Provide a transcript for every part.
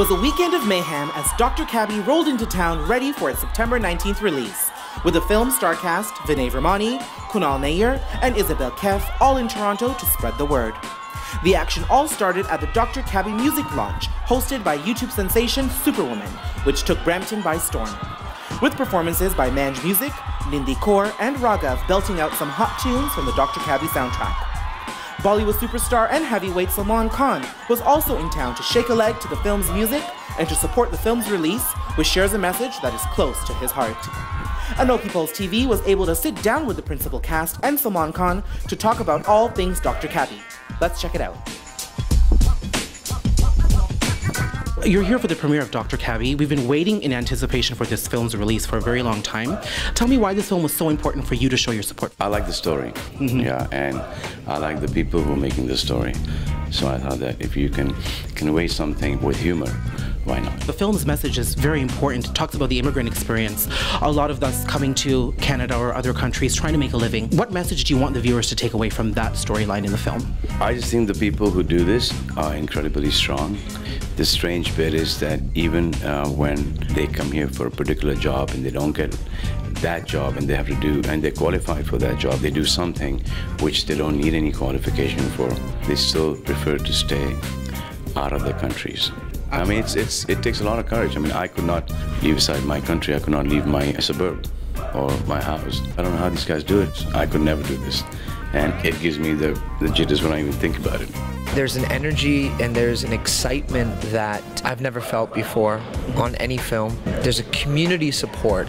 was a weekend of mayhem as Dr. Cabby rolled into town ready for its September 19th release, with the film's star cast Vinay Ramani, Kunal Nayyar, and Isabel Keff all in Toronto to spread the word. The action all started at the Dr. Cabby music launch, hosted by YouTube sensation Superwoman, which took Brampton by storm. With performances by Manj Music, Nindi Kaur, and Raghav belting out some hot tunes from the Dr. Cabby soundtrack. Bollywood superstar and heavyweight Salman Khan was also in town to shake a leg to the film's music and to support the film's release, which shares a message that is close to his heart. Anoki Pulse TV was able to sit down with the principal cast and Salman Khan to talk about all things Dr. Cabby. Let's check it out. You're here for the premiere of Dr. Cabby. We've been waiting in anticipation for this film's release for a very long time. Tell me why this film was so important for you to show your support. I like the story, yeah, and I like the people who are making the story. So I thought that if you can convey something with humor, why not? The film's message is very important. It talks about the immigrant experience. A lot of us coming to Canada or other countries trying to make a living. What message do you want the viewers to take away from that storyline in the film? I just think the people who do this are incredibly strong. The strange bit is that even when they come here for a particular job and they don't get that job and they have to do, and they're qualified for that job, they do something which they don't need any qualification for. They still prefer to stay out of their countries. I mean, it takes a lot of courage. I mean, I could not leave aside my country. I could not leave my suburb or my house. I don't know how these guys do it. I could never do this. And it gives me the jitters when I even think about it. There's an energy and there's an excitement that I've never felt before on any film. There's a community support.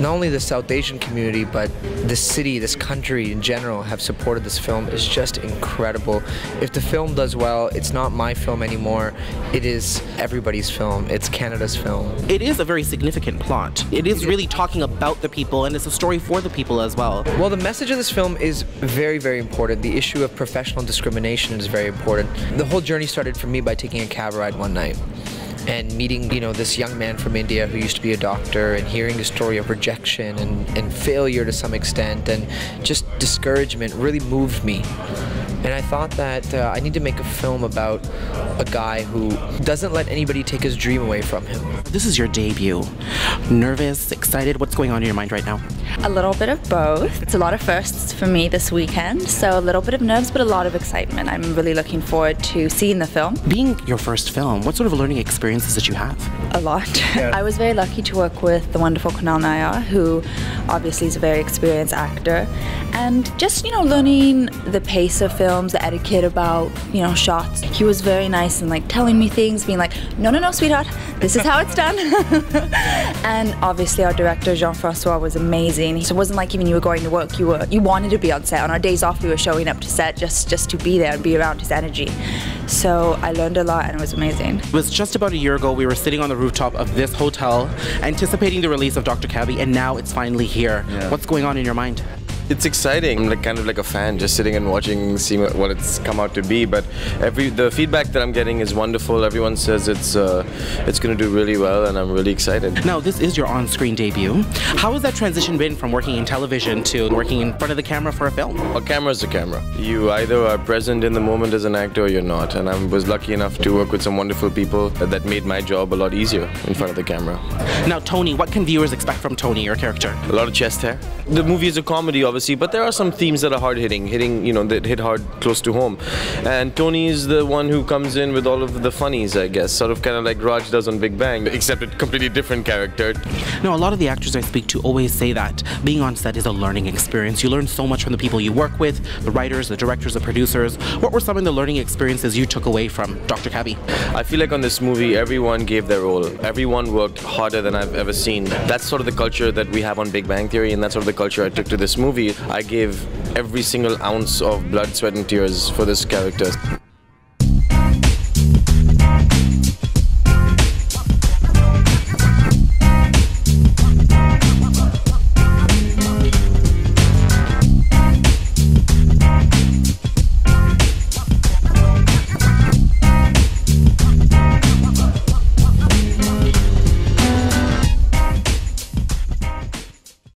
Not only the South Asian community, but the city, this country in general have supported this film. Is just incredible. If the film does well, it's not my film anymore. It is everybody's film. It's Canada's film. It is a very significant plot. It is really talking about the people, and it's a story for the people as well. Well, the message of this film is very, very important. The issue of professional discrimination is very important. The whole journey started for me by taking a cab ride one night and meeting, this young man from India who used to be a doctor, and hearing the story of rejection and failure to some extent and just discouragement really moved me. And I thought that I need to make a film about a guy who doesn't let anybody take his dream away from him. This is your debut. Nervous, excited? What's going on in your mind right now? A little bit of both. It's a lot of firsts for me this weekend, so a little bit of nerves, but a lot of excitement. I'm really looking forward to seeing the film. Being your first film, what sort of learning experiences did you have? A lot. Yeah. I was very lucky to work with the wonderful Kunal Nayyar, who obviously is a very experienced actor, and just, learning the pace of films, the etiquette about, shots. He was very nice and telling me things, being like, no, sweetheart, this is how it's done. And obviously our director, Jean-Francois, was amazing. So it wasn't like even you were going to work, you wanted to be on set. On our days off, we were showing up to set just to be there and be around his energy. So I learned a lot and it was amazing. It was just about a year ago we were sitting on the rooftop of this hotel anticipating the release of Dr. Cabby, and now it's finally here. Yeah. What's going on in your mind? It's exciting. I'm kind of like a fan, just sitting and watching, seeing what it's come out to be. But the feedback that I'm getting is wonderful. Everyone says it's going to do really well, and I'm really excited. Now, this is your on-screen debut. How has that transition been from working in television to working in front of the camera for a film? A camera is a camera. You either are present in the moment as an actor or you're not. And I was lucky enough to work with some wonderful people that made my job a lot easier in front of the camera. Now, Tony, what can viewers expect from Tony, your character? A lot of chest hair. The movie is a comedy, obviously, but there are some themes that are hard-hitting, that hit hard close to home. And Tony is the one who comes in with all of the funnies, I guess, sort of kind of like Raj does on Big Bang, except a completely different character. No, a lot of the actors I speak to always say that being on set is a learning experience. You learn so much from the people you work with, the writers, the directors, the producers. What were some of the learning experiences you took away from Dr. Cabby? I feel like on this movie, everyone gave their all. Everyone worked harder than I've ever seen. That's sort of the culture that we have on Big Bang Theory, and that's sort of the culture I took to this movie. I gave every single ounce of blood, sweat and tears for this character.